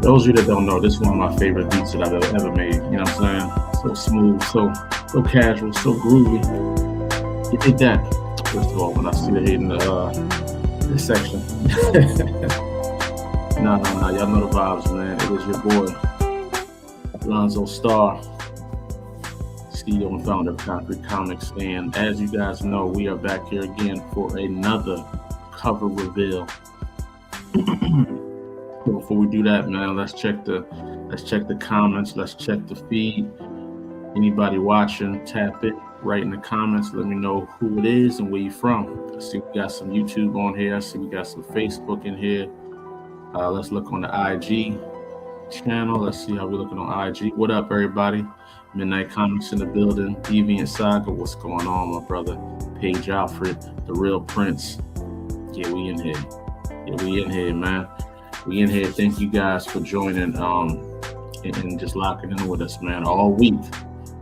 those of you that don't know, this is one of my favorite beats that I've ever made. You know what I'm saying? So smooth, so casual, so groovy. You dig that? First of all, when I see the hate in this section. No. Y'all know the vibes, man. It is your boy, Lonzo Starr, CEO and founder of Konkret Comics. And as you guys know, we are back here again for another cover reveal. Before we do that, man, let's check the comments. Let's check the feed. Anybody watching, tap it right in the comments. Let me know who it is and where you're from. I see we got some YouTube on here. I see we got some Facebook in here. Let's look on the IG channel. Let's see how we're looking on IG. What up, everybody? Midnight Comics in the building. Deviant Saga, what's going on, my brother? Paige Alfred, the real Prince. Yeah, we in here, man. We in here. Thank you guys for joining and just locking in with us, man, all week.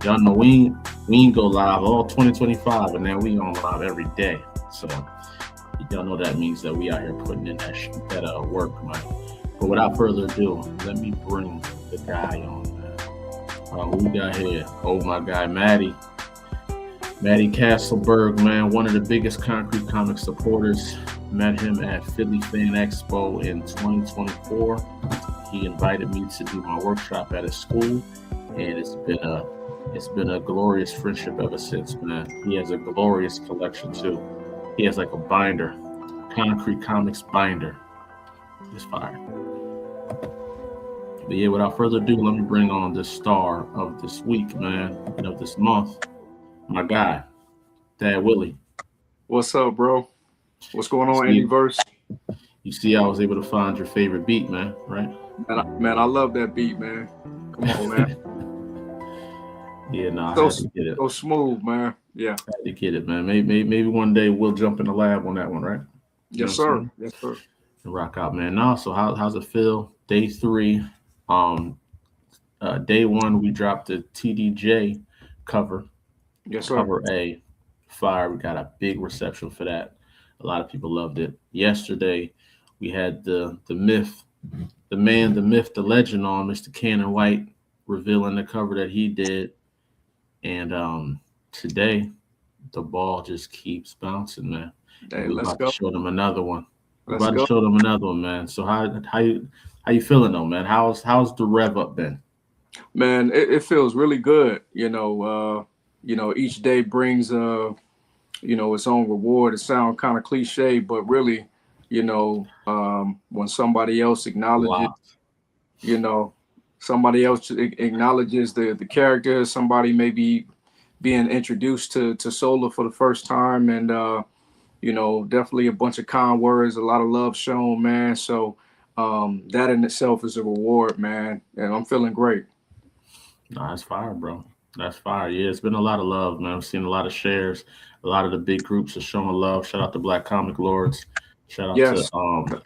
Y'all know we ain't go live all 2025, and now we on live every day. So y'all know that means that we out here putting in that work, man. But without further ado, let me bring the guy on, man. Who we got here? Oh, my guy, Maddie Castleberg, man, one of the biggest Konkret Comics supporters. Met him at Philly Fan Expo in 2024. He invited me to do my workshop at his school, and it's been a glorious friendship ever since, man. He has a glorious collection too. He has like a binder, Konkret Comics binder. It's fire. But yeah, without further ado, let me bring on the star of this week, man, and of this month, my guy, Dad Willie. What's up, bro? What's going on, Andyverse? You see, I was able to find your favorite beat, man, right? Man, I love that beat, man. Come on, man. Yeah, no, so smooth, man. Yeah. I had to get it, man. Maybe one day we'll jump in the lab on that one, right? Yes, sir. Yes, sir. And rock out, man. Now, so how's it feel? Day 3. Day 1, we dropped the TDJ cover. Yes, sir. Cover A. Fire. We got a big reception for that. A lot of people loved it. Yesterday, we had the myth, the man, the myth, the legend on Mr. Cannon White revealing the cover that he did. And today, the ball just keeps bouncing, man. Hey, We're let's about go. to show them another one. To show them another one, man. So how you feeling though, man? How's the rev up been? Man, it feels really good. Each day brings its own reward. It sounds kind of cliche, but really, when somebody else acknowledges, somebody else acknowledges the character, somebody may be being introduced to Solar for the first time, and definitely a bunch of kind words, a lot of love shown, man. So that in itself is a reward, man, and I'm feeling great. Nah, that's fire, bro. That's fire. Yeah, it's been a lot of love, man. I've seen a lot of shares. A lot of the big groups are showing love. Shout out to Black Comic Lords. Shout out to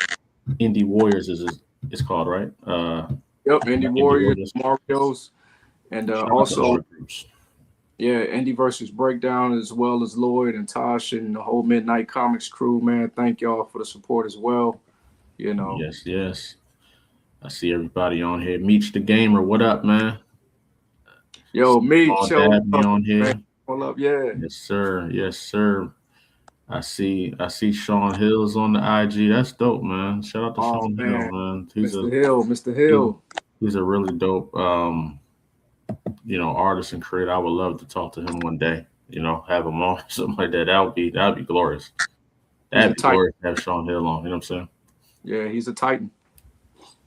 Indie Warriors it's called, right? Yep, Indie Warriors, Mario's, and also Indie versus Breakdown, as well as Lloyd and Tosh and the whole Midnight Comics crew, man. Thank y'all for the support as well. Yes. I see everybody on here. Meech the Gamer, what up, man? Yo, Meech, me on here. Man. Hold up, yeah. Yes, sir. I see Sean Hill's on the IG. That's dope, man. Shout out to Sean Hill, man. Mr. Hill. He's a really dope artist and creator. I would love to talk to him one day, have him on, something like that. That'd be glorious. That'd be glorious to have Sean Hill on, you know what I'm saying? Yeah, he's a titan.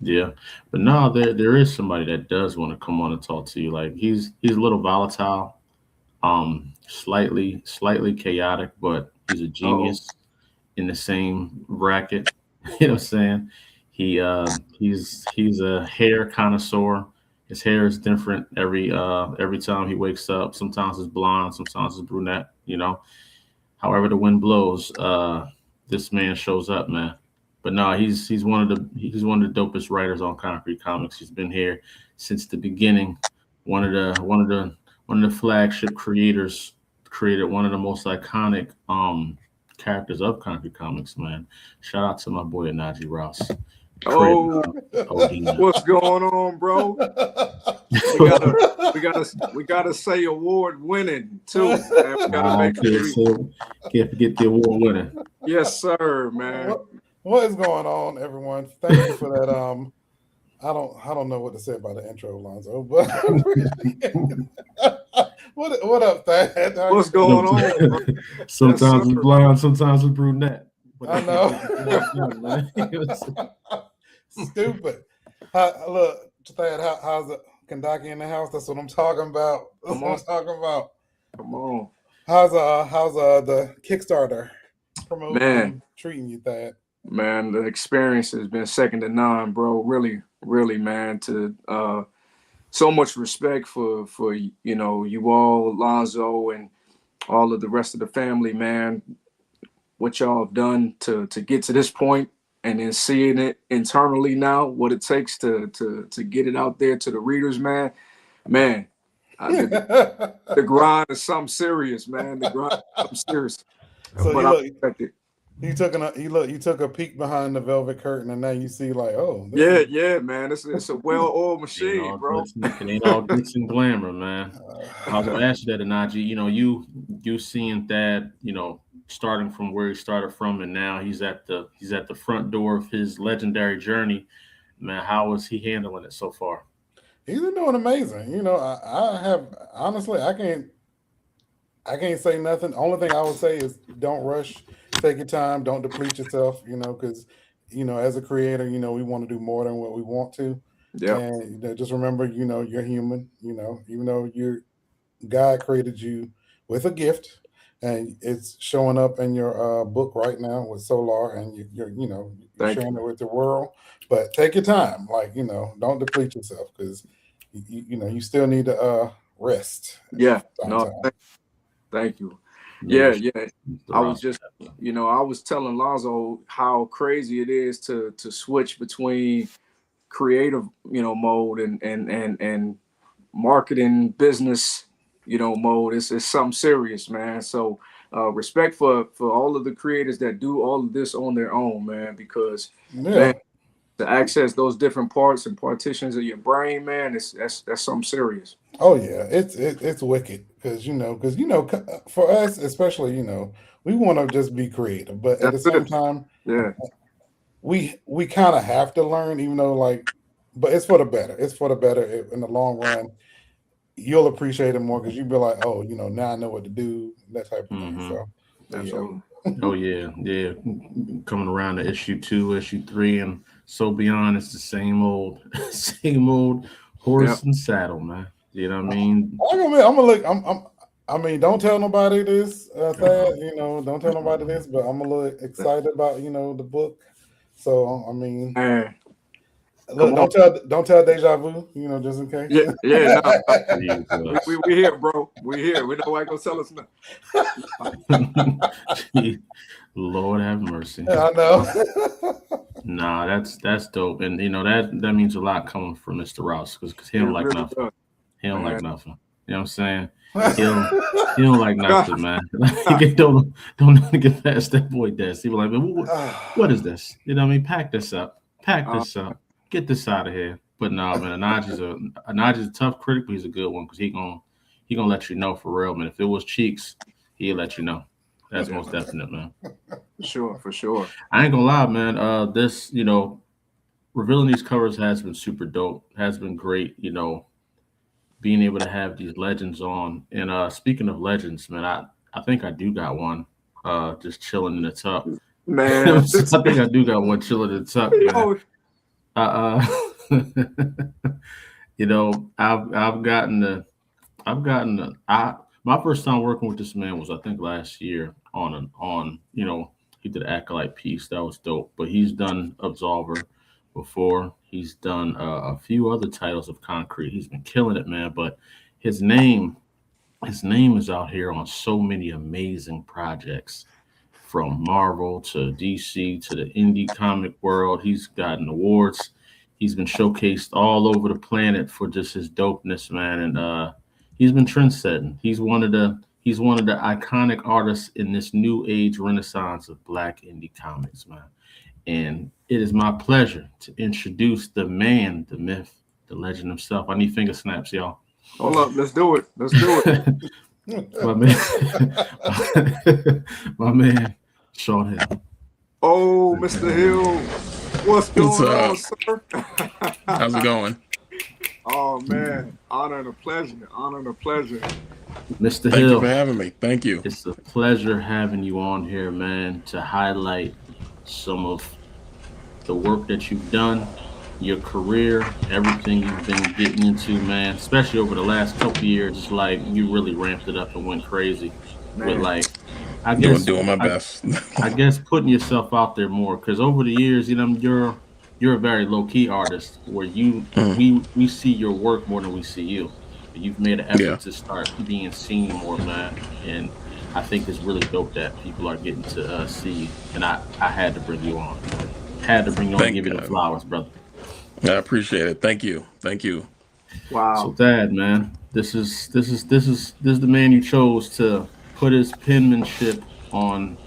Yeah. But no, there is somebody that does want to come on and talk to you. Like he's a little volatile, slightly chaotic, but he's a genius in the same bracket. You know what I'm saying? He's a hair connoisseur. His hair is different every time he wakes up. Sometimes it's blonde, sometimes it's brunette. However the wind blows, this man shows up, man. But no, he's one of the dopest writers on Konkret Comics. He's been here since the beginning. One of the flagship creators. Created one of the most iconic characters of Konkret Comics, man. Shout out to my boy Najee Rouse. Crit. Oh, Odina. what's going on, bro? We gotta say award winning too, man. We gotta I make sure can't forget the award winner. yes, sir, man. What is going on, everyone? Thank you for that. I don't know what to say about the intro, Lonzo, but what up, Thad? What's going on, bro? Sometimes Yes, it's blonde, sometimes it's brunette. But I know. Stupid. Look, Thad, how's the Kandaki in the house? That's what I'm talking about. That's what I'm talking about. Come on, How's the Kickstarter promotion treating you, Thad? man. The experience has been second to none, bro. Really, really, man. To so much respect for you all, Lonzo, and all of the rest of the family, man. What y'all have done to get to this point, and then seeing it internally now, what it takes to get it out there to the readers, man. Man, the grind is something serious, man. The grind is something serious. So But I respect it. you took a peek behind the velvet curtain, and now you see like, oh, Yeah, man. It's a well-oiled machine, bro. It ain't all glitz and glamour, man. I was gonna ask you that, Anaji. You seeing that, starting from where he started from, and now he's at the front door of his legendary journey. Man, how is he handling it so far? He's been doing amazing. I have honestly, I can't say nothing. Only thing I would say is don't rush. Take your time. Don't deplete yourself. Because as a creator, we want to do more than what we want to. Yeah. And just remember, you're human. Even though God created you with a gift, and it's showing up in your book right now with Solar, and you're sharing it with the world. But take your time. Like don't deplete yourself because you still need to rest. Yeah. No. Thank you. Yeah. I was just, I was telling Lonzo how crazy it is to switch between creative, mode and marketing business, mode. It's something serious, man. So respect for all of the creators that do all of this on their own, man, because man, to access those different parts and partitions of your brain, man, that's something serious. Oh yeah, it's wicked because for us especially, we want to just be creative, but at the same time, we kind of have to learn, even though but it's for the better. It's for the better in the long run. You'll appreciate it more because you'll be like, oh, now I know what to do, that type of thing. So, absolutely. Oh yeah. Coming around to issue 2, issue 3, and so beyond, it's the same old horse and saddle, man. You know what I mean? I'm gonna look. I mean, don't tell nobody this, Thad. Don't tell nobody this, but I'm a little excited about the book. So I mean, look, don't tell Deja Vu. Just in case. Yeah. No. we here, bro. We here. We know why gonna tell us nothing. Lord have mercy. Yeah, I know. Nah, that's dope, and that means a lot coming from Mr. Rouse because he don't like nothing. Does. He don't like nothing. You know what I'm saying? He don't like nothing, man. Don't get past that boy desk. He was like, what is this? You know what I mean? Pack this up. Get this out of here. But no, man, Anaji's a tough critic, but he's a good one because he gonna let you know for real, man. If it was Cheeks, he'll let you know. That's most definite, man. For sure. I ain't gonna lie, man. This, revealing these covers has been super dope. Has been great, being able to have these legends on. And speaking of legends, man, I think I do got one just chilling in the tub. Man, I think I do got one chilling in the tub, man. My first time working with this man was I think last year on he did an Acolyte piece that was dope, but he's done Absolver before. He's done a few other titles of Konkret. He's been killing it, man. But his name is out here on so many amazing projects, from Marvel to DC to the indie comic world. He's gotten awards. He's been showcased all over the planet for just his dopeness, man. And he's been trendsetting. He's one of the iconic artists in this new age renaissance of Black indie comics, man. And it is my pleasure to introduce the man, the myth, the legend himself. I need finger snaps, y'all. Hold up, let's do it. Let's do it. My man, my man, Sean Hill. Oh, Mr. Hill, what's going on, sir? How's it going? Oh man, honor and a pleasure. Honor and a pleasure. Mr. Thank Hill, you for having me. Thank you. it's a pleasure having you on here, man, to highlight some of the work that you've done, your career, everything you've been getting into, man. Especially over the last couple of years, it's like you really ramped it up and went crazy with like, I guess, doing my best. I guess putting yourself out there more because over the years, you're a very low key artist where we see your work more than we see you. You've made an effort to start being seen more, man, and I think it's really dope that people are getting to see you. And I had to bring you on. Had to bring you on and give you the flowers, brother. I appreciate it. Thank you. Thank you. Wow. So, Dad, man, this is the man you chose to put his penmanship on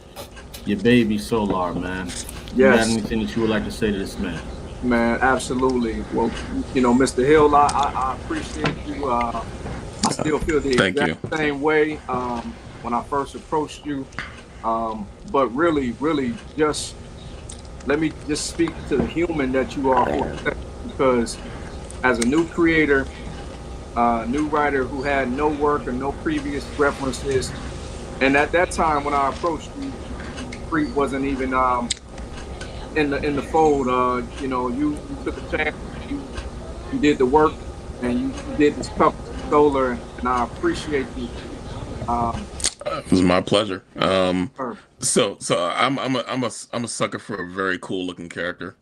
your baby Solar, man. You got anything that you would like to say to this man? Man, absolutely. Well, Mr. Hill, I appreciate you. I still feel the exact same way when I first approached you. But really, just let me just speak to the human that you are for a second, because as a new creator, new writer who had no work or no previous references, and at that time when I approached you, Konkret wasn't even in the fold. You took a chance, you did the work, and you did this cup solar, and I appreciate you. It was my pleasure. So I'm a sucker for a very cool looking character.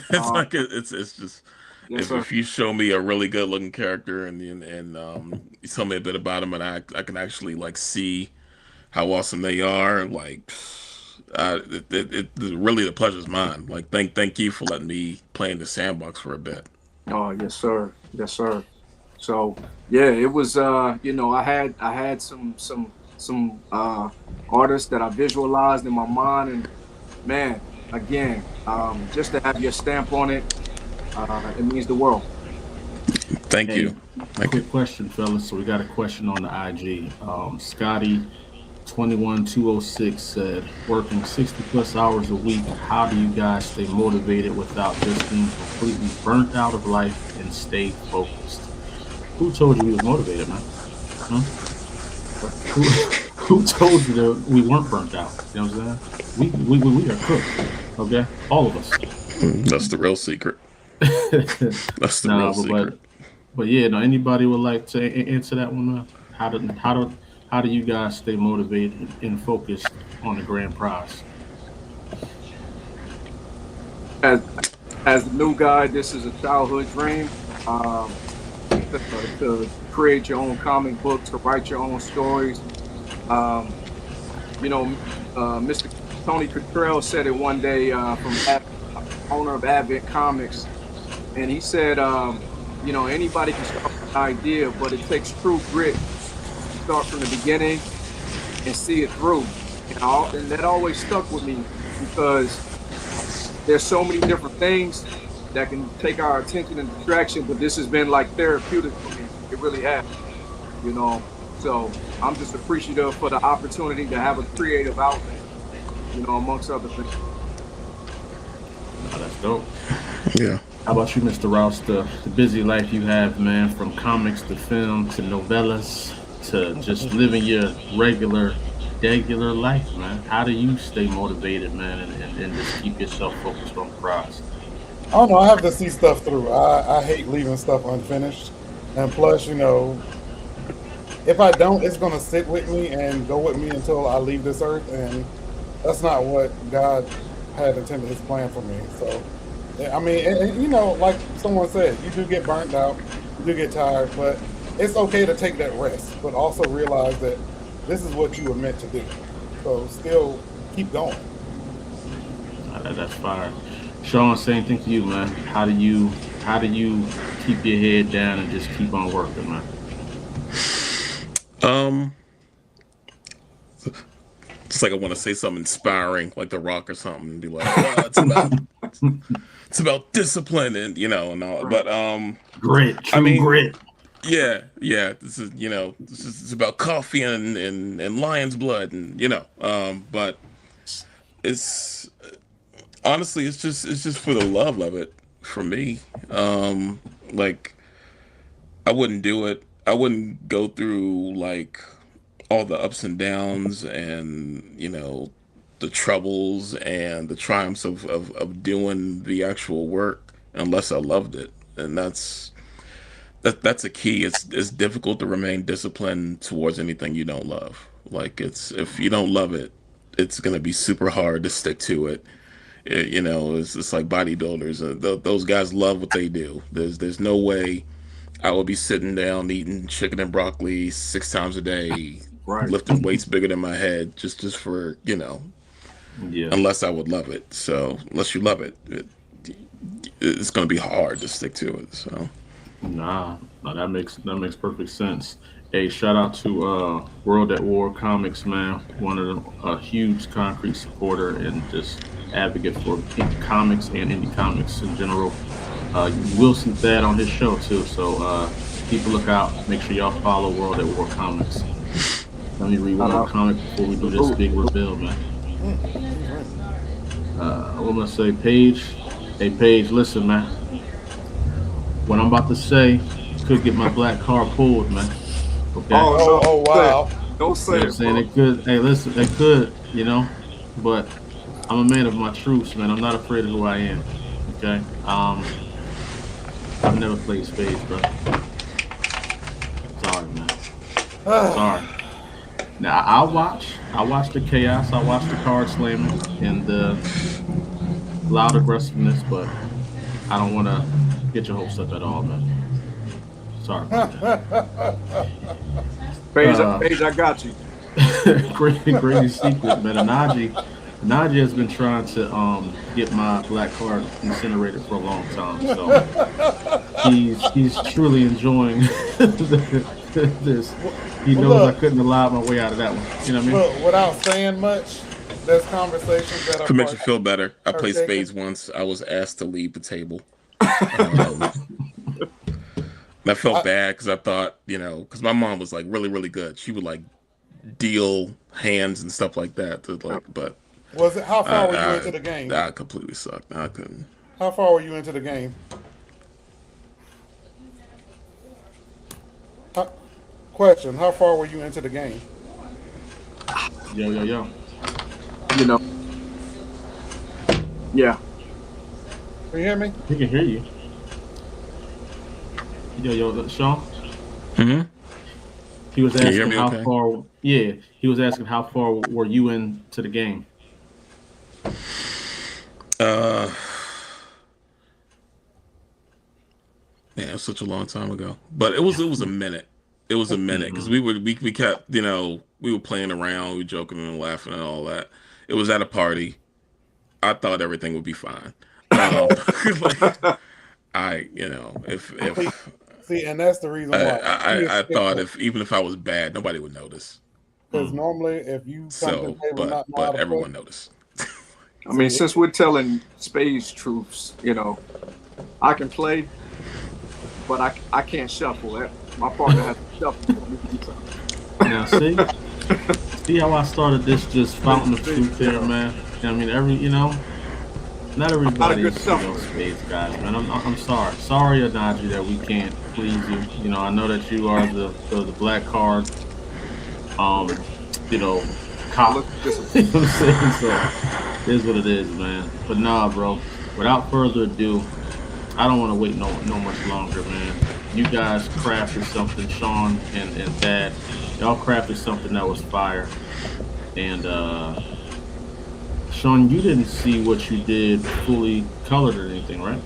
It's just if you show me a really good looking character and you tell me a bit about them and I can actually like see how awesome they are, like it really the pleasure's mine. Like thank you for letting me play in the sandbox for a bit. Oh yes sir, yes sir. So yeah, it was I had some artists that I visualized in my mind, and man, again, just to have your stamp on it, it means the world. Thank you. Quick question, fellas. So we got a question on the IG. Scotty 21206 said, working 60 plus hours a week, how do you guys stay motivated without just being completely burnt out of life and stay focused? Who told you we was motivated, man? Huh? Who told you that we weren't burnt out? You know what I'm saying? We are cooked. Okay? All of us. That's the real secret. That's the real secret. But yeah, anybody would like to answer that one, man? How do you guys stay motivated and focused on the grand prize? As a new guy, this is a childhood dream. To create your own comic book, to write your own stories. Mr. Tony Cottrell said it one day from owner of Advent Comics, and he said, anybody can start with an idea, but it takes true grit to start from the beginning and see it through. And that always stuck with me because there's so many different things that can take our attention and distraction, but this has been like therapeutic for me. It really has, So I'm just appreciative for the opportunity to have a creative outlet, amongst other things. Oh, that's dope. Yeah. How about you, Mr. Rouse? The busy life you have, man, from comics to film to novellas to just living your regular life, man. How do you stay motivated, man, and just keep yourself focused on the prize? I don't know. I have to see stuff through. I hate leaving stuff unfinished. And plus, if I don't, it's going to sit with me and go with me until I leave this earth. And that's not what God had intended his plan for me. So, I mean, like someone said, you do get burnt out, you do get tired, but it's okay to take that rest, but also realize that this is what you were meant to do. So still keep going. That's fire. Sean, same thing to you, man. How do you keep your head down and just keep on working, man? Just like I want to say something inspiring, like The Rock or something, and be like, oh, it's about discipline and and all. But grit, grit. Yeah. This is it's about coffee and lion's blood and but it's honestly it's just for the love of it for me. Like I wouldn't do it. I wouldn't go through like all the ups and downs and the troubles and the triumphs of doing the actual work unless I loved it. And that's a key. It's difficult to remain disciplined towards anything you don't love. Like if you don't love it, it's gonna be super hard to stick to it. It's like bodybuilders. Those guys love what they do. There's no way I would be sitting down eating chicken and broccoli 6 times a day, lifting weights bigger than my head, just for unless I would love it. So unless you love it, it's going to be hard to stick to it. So no, that makes perfect sense. Hey, shout out to World at War Comics, man. One of a huge Konkret supporter and just advocate for comics and indie comics in general. You will see Thad on his show too, so keep a lookout. Make sure y'all follow World at War Comics. Let me read one more comic before we do this big reveal, man. What am I say, Paige? Hey, Paige, listen, man. What I'm about to say could get my black car pulled, man. Okay. Oh wow! Don't say it. Saying it could. Hey, listen, it could. But I'm a man of my truths, man. I'm not afraid of who I am. Okay. I've never played spades, bro. Sorry, man. Sorry. Now I watch the chaos. I watch the card slamming and the loud aggressiveness, but I don't want to get your hopes up at all, man. Sorry about that. Paige, I got you. Great secret, man. Najee has been trying to get my black card incinerated for a long time, so he's truly enjoying this. He knows I couldn't allow my way out of that one. You know what I mean? Look, without saying much, there's conversations that are. To make you feel better, I played spades once. I was asked to leave the table. And I felt bad because I thought, because my mom was like really, really good. She would like deal hands and stuff like that. But was it? How far were you into the game? I completely sucked. I couldn't. How far were you into the game? Question: how far were you into the game? Yo. Yeah. Can you hear me? He can hear you. Yo, Sean. Mm-hmm. He was asking how okay? far. Yeah, he was asking how far were you into the game. Man, it was such a long time ago, but it was a minute. It was a minute because we kept we were playing around, we were joking and laughing and all that. It was at a party. I thought everything would be fine. If see, and that's the reason why I thought even if I was bad, nobody would notice. Because normally, if you but everyone noticed. I mean, since we're telling spades truths, I can play, but I can't shuffle. My partner has to shuffle for me to do something. Now, see how I started this just fountain of truth there, man. I mean, not everybody is spades guys, man. I'm sorry. Sorry, Anaji, that we can't please you. I know that you are the black card, cop. You know what I'm saying? So it is what it is, man. But nah, bro. Without further ado, I don't want to wait no much longer, man. You guys crafted something, Sean and Thad. Y'all crafted something that was fire. And Sean, you didn't see what you did fully colored or anything, right?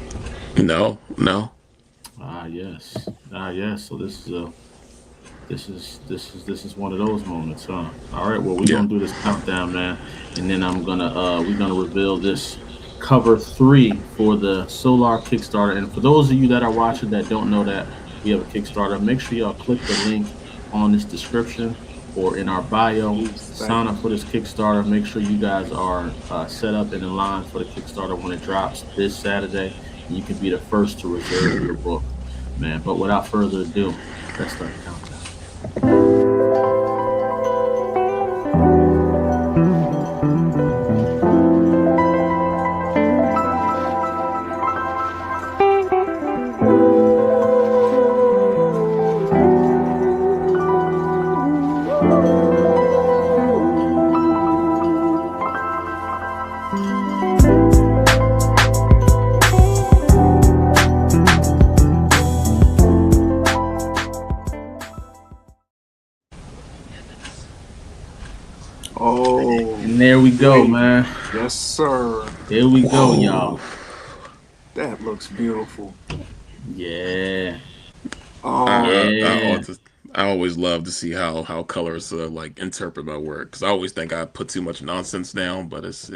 No. Yes. So this is one of those moments, huh? All right. Well, we're gonna do this countdown, man, and then we're gonna reveal this cover 3 for the Solar Kickstarter. And for those of you that are watching that don't know that we have a Kickstarter, make sure y'all click the link on this description or in our bio. Sign up for this Kickstarter. Make sure you guys are set up and in line for the Kickstarter when it drops this Saturday. And you can be the first to reserve your book, man. But without further ado, let's start the countdown. And there we go, man. Yes, sir. There we go, y'all. That looks beautiful. Yeah. I always love to see how colors like interpret my work, because I always think I put too much nonsense down, but it's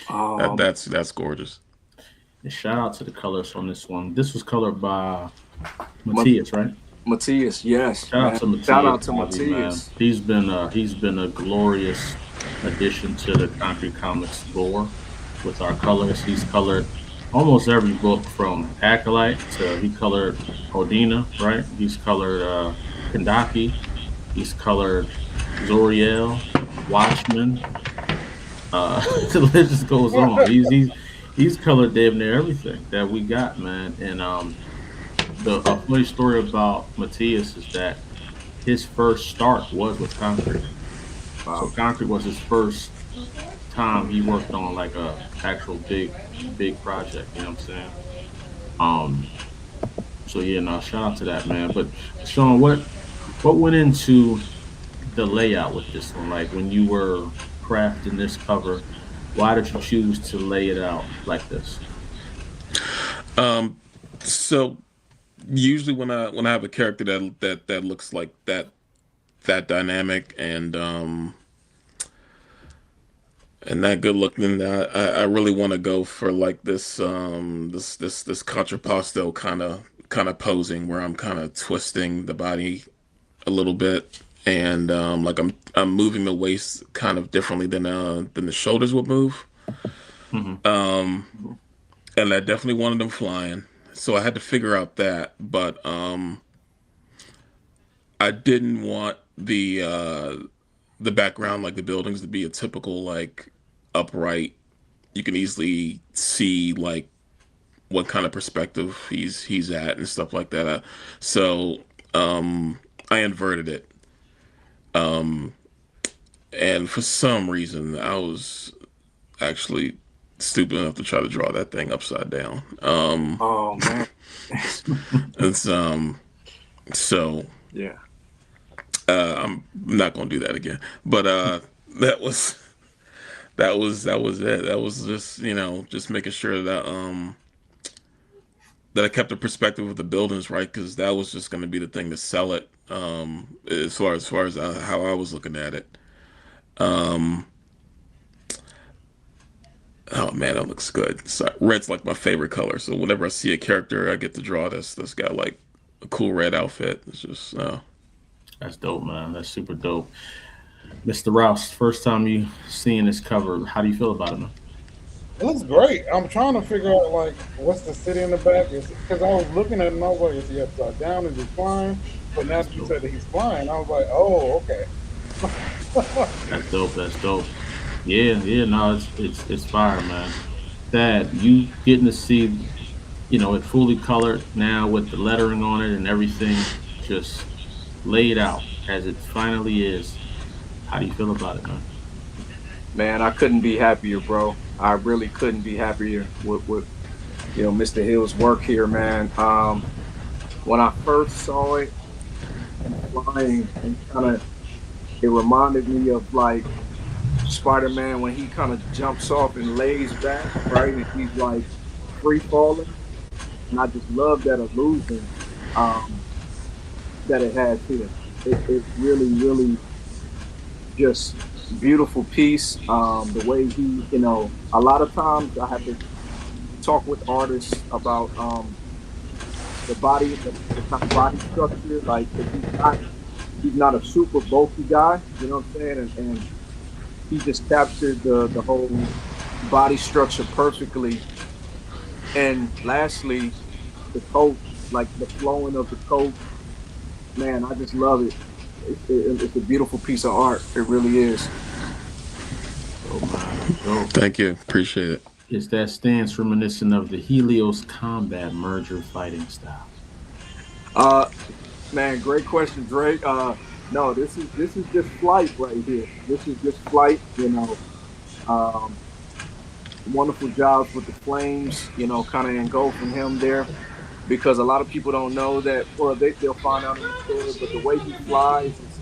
that's gorgeous. And shout out to the colors on this one. This was colored by Matthias, right? Matthias, yes. Shout out to Matthias. He's been a glorious addition to the Concrete Comics lore with our colors. He's colored almost every book from Acolyte to he colored Odina, right? He's colored Kandaki. He's colored Zoriel, Watchmen. The list just goes on. He's colored damn near everything that we got, man. And the funny story about Matthias is that his first start was with Concrete. Wow. So Concrete was his first time he worked on like a actual big project. You know what I'm saying? So yeah, no, shout out to that, man. But Sean, what went into the layout with this one? Like when you were crafting this cover, why did you choose to lay it out like this? So usually when I have a character that looks like that dynamic and that good looking, I really want to go for like this contrapposto kind of posing where I'm kind of twisting the body a little bit, and like I'm moving the waist kind of differently than the shoulders would move. Mm-hmm. And I definitely wanted them flying. So I had to figure out that, but I didn't want the background, like the buildings, to be a typical like upright. You can easily see like what kind of perspective he's at and stuff like that. So I inverted it, and for some reason I was actually stupid enough to try to draw that thing upside down. Oh man. It's so yeah. I'm not gonna do that again. But that was it. That was just, just making sure that that I kept the perspective of the buildings right, because that was just gonna be the thing to sell it. As far as how I was looking at it. Oh man, that looks good. So, red's like my favorite color. So whenever I see a character, I get to draw that's got like a cool red outfit. It's just That's dope, man. That's super dope. Mr. Rouse, first time you seeing this cover, how do you feel about it, man? It looks great. I'm trying to figure out like what's the city in the back. Because I was looking at it and I was like, is he upside down? Is he flying? But now that you said that he's flying, I was like, oh, okay. That's dope. Yeah, no, it's fire, man. That you getting to see, it fully colored now with the lettering on it and everything just laid out as it finally is. How do you feel about it, man? Man, I couldn't be happier, bro. I really couldn't be happier with Mr. Hill's work here, man. When I first saw it and flying, and it reminded me of like Spider-Man when he kind of jumps off and lays back, right? And he's like free falling. And I just love that illusion that it has here. It's really, really just beautiful piece. The way he, a lot of times I have to talk with artists about the body, the kind of body structure. Like if he's not he's not a super bulky guy, you know what I'm saying? And he just captured the whole body structure perfectly. And lastly, the coat, like the flowing of the coat, man, I just love it. It's a beautiful piece of art. It really is. Thank you. Appreciate it. Is that stance reminiscent of the Helios combat merger fighting style? Uh, Man, great question, Drake. No, this is just flight right here. This is just flight. Um, wonderful jobs with the flames. Kind of engulfing him there because a lot of people don't know that, or they'll find out in the story. But the way he flies is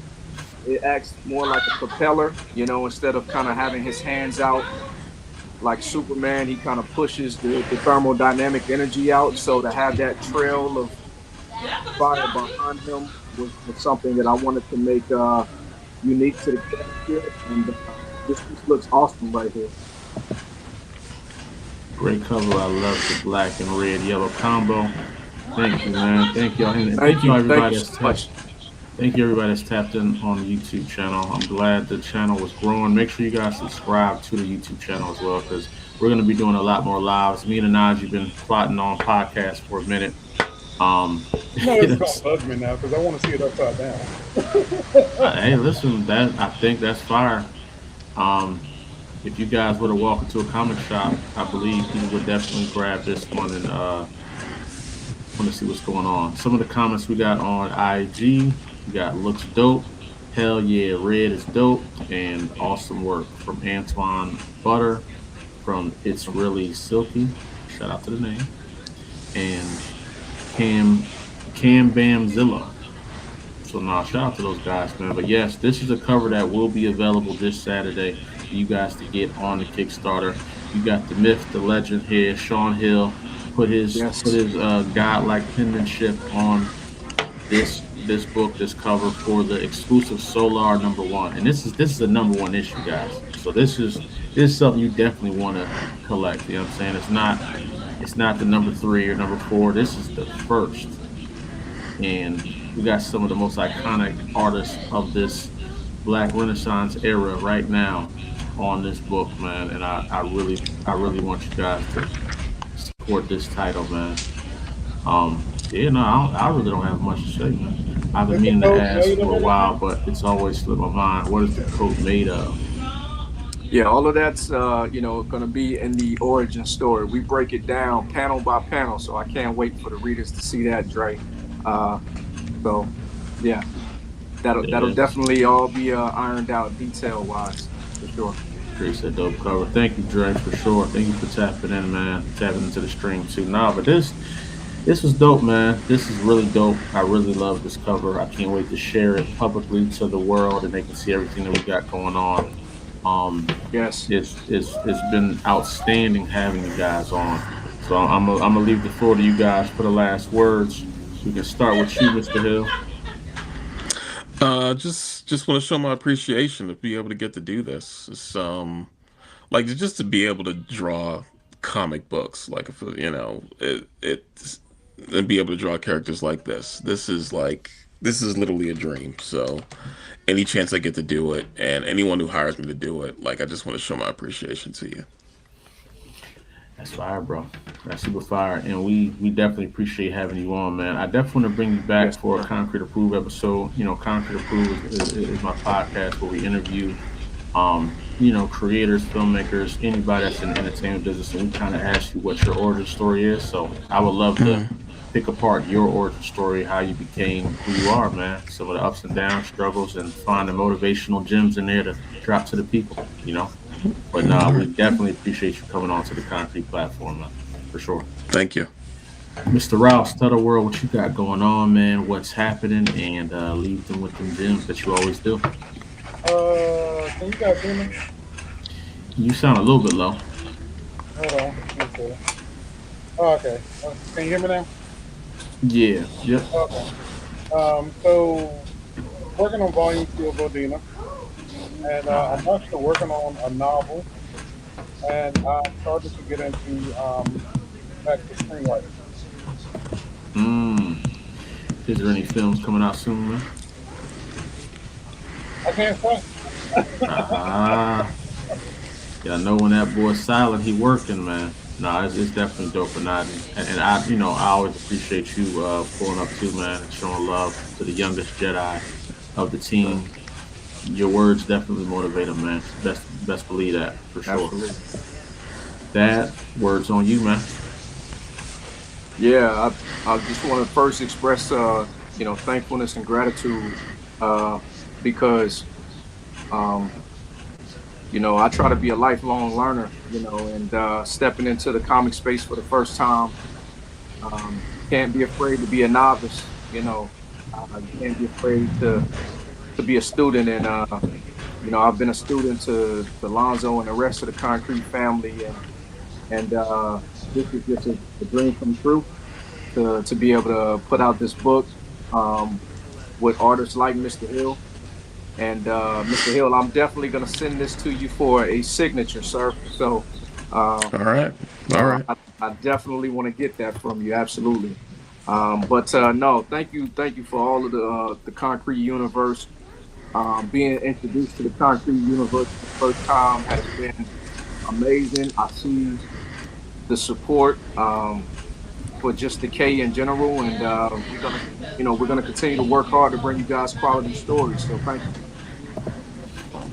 it acts more like a propeller. Instead of kind of having his hands out like Superman, he kind of pushes the thermodynamic energy out. So to have that trail of fire behind him was something that I wanted to make unique to the character, and this looks awesome right here. Great cover. I love the black and red yellow combo. Thank you, man. Thank y'all. And thank you, everybody so much. Thank you, everybody that's tapped in on the YouTube channel. I'm glad the channel was growing. Make sure you guys subscribe to the YouTube channel as well, because we're going to be doing a lot more lives. Me and Anaj have been plotting on podcasts for a minute. It's gonna bug me now because I want to see it upside down. Hey, listen, I think that's fire. If you guys were to walk into a comic shop, I believe you would definitely grab this one and want to see what's going on. Some of the comments we got on IG, we got looks dope, hell yeah, red is dope, and awesome work from Antoine Butter from It's Really Silky. Shout out to the name. And Cam Bamzilla. So shout out to those guys, man. But yes, this is a cover that will be available this Saturday for you guys to get on the Kickstarter. You got the myth, the legend here. Sean Hill put his godlike penmanship on this book, this cover for the exclusive Solar #1. And this is the #1 issue, guys. So this is something you definitely want to collect. You know what I'm saying? It's not the #3 or #4. This is the first. And we got some of the most iconic artists of this Black Renaissance era right now on this book, man. And I really want you guys to support this title, man. I really don't have much to say, man. I've been meaning to ask for a while, but it's always slipped my mind. What is the coat made of? Yeah, all of that's going to be in the origin story. We break it down panel by panel, so I can't wait for the readers to see that, Dre. So yeah, that'll definitely all be ironed out detail wise for sure. Appreciate that dope cover. Thank you, Dre, for sure. Thank you for tapping in, man. Tapping into the stream too. But this was dope, man. This is really dope. I really love this cover. I can't wait to share it publicly to the world, and they can see everything that we got going on. Yes, it's been outstanding having you guys on. So I'm gonna leave the floor to you guys for the last words. We can start with you, Mr. Hill. Just want to show my appreciation to be able to get to do this. It's like just to be able to draw comic books, like if and be able to draw characters like this. This is literally a dream. So any chance I get to do it, and anyone who hires me to do it, like I just want to show my appreciation to you. That's fire, bro. That's super fire, and we definitely appreciate having you on, man. I definitely want to bring you back for a Konkret Approved episode. Konkret Approved is my podcast where we interview, creators, filmmakers, anybody that's in the entertainment business, and we kind of ask you what your origin story is. So I would love to pick apart your origin story, how you became who you are, man. Some of the ups and downs, struggles, and find the motivational gems in there to drop to the people, But we definitely appreciate you coming on to the Konkret platform, man, for sure. Thank you. Mr. Rouse, tell the world what you got going on, man, what's happening, and leave them with them gems that you always do. Can you guys hear me? You sound a little bit low. Hold on. Okay. Oh, okay. Can you hear me now? Yeah. Yep. Okay. So working on volume 2 of Bodina, and I'm actually working on a novel, and I started to get into back to screenwriting. Is there any films coming out soon, man? I can't front. Yeah, I know when that boy's silent, he working, man. No, it's definitely dope, and I, I always appreciate you pulling up too, man, and showing love to the youngest Jedi of the team. Your words definitely motivate him, man. Best believe that for sure. Absolutely. Dad, words on you, man. Yeah, I just want to first express, thankfulness and gratitude, because, um, I try to be a lifelong learner, and stepping into the comic space for the first time, can't be afraid to be a novice, can't be afraid to be a student. And, I've been a student to Lonzo and the rest of the Concrete family. And this is just a dream come true to be able to put out this book, with artists like Mr. Hill. And Mr. Hill, I'm definitely going to send this to you for a signature, sir. So, all right. I definitely want to get that from you. Absolutely. But no, thank you for all of the Concrete universe. Being introduced to the Concrete universe for the first time has been amazing. I see the support, for just the K in general, and we're gonna continue to work hard to bring you guys quality stories. So thank you.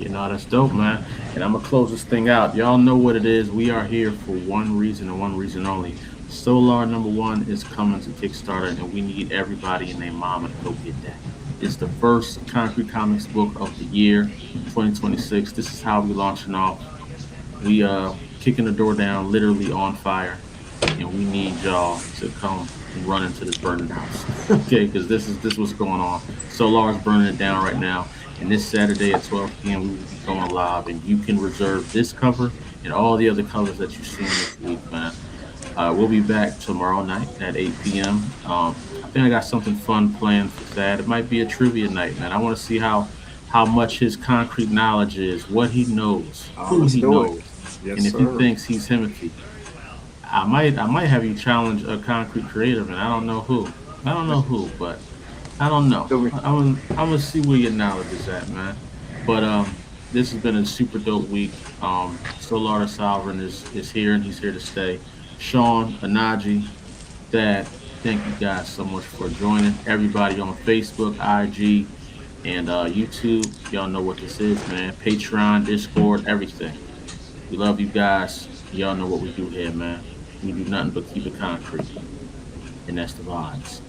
That's dope, man. And I'm gonna close this thing out. Y'all know what it is. We are here for one reason and one reason only. Solar #1 is coming to Kickstarter, and we need everybody and their mama to go get that. It's the first Concrete Comics book of the year, 2026. This is how we launching off. We kicking the door down, literally on fire, and we need y'all to come and run into this burning house, okay? Because this is what's going on. Solar's burning it down right now, and this Saturday at 12 p.m. we will be going live, and you can reserve this cover and all the other covers that you've seen this week, man. We'll be back tomorrow night at 8 p.m. I think I got something fun planned for that. It might be a trivia night, man. I want to see how much his concrete knowledge is, what he knows, who he knows, yes, and if sir. he thinks he's Timothy. I might have you challenge a concrete creative, and I don't know who. But I don't know. I'm gonna see where your knowledge is at, man. But this has been a super dope week. Solar Sovereign is here, and he's here to stay. Sean, Anaji, Dad, thank you guys so much for joining. Everybody on Facebook, IG, and YouTube, y'all know what this is, man. Patreon, Discord, everything. We love you guys. Y'all know what we do here, man. We do nothing but keep it concrete. And that's the vibes.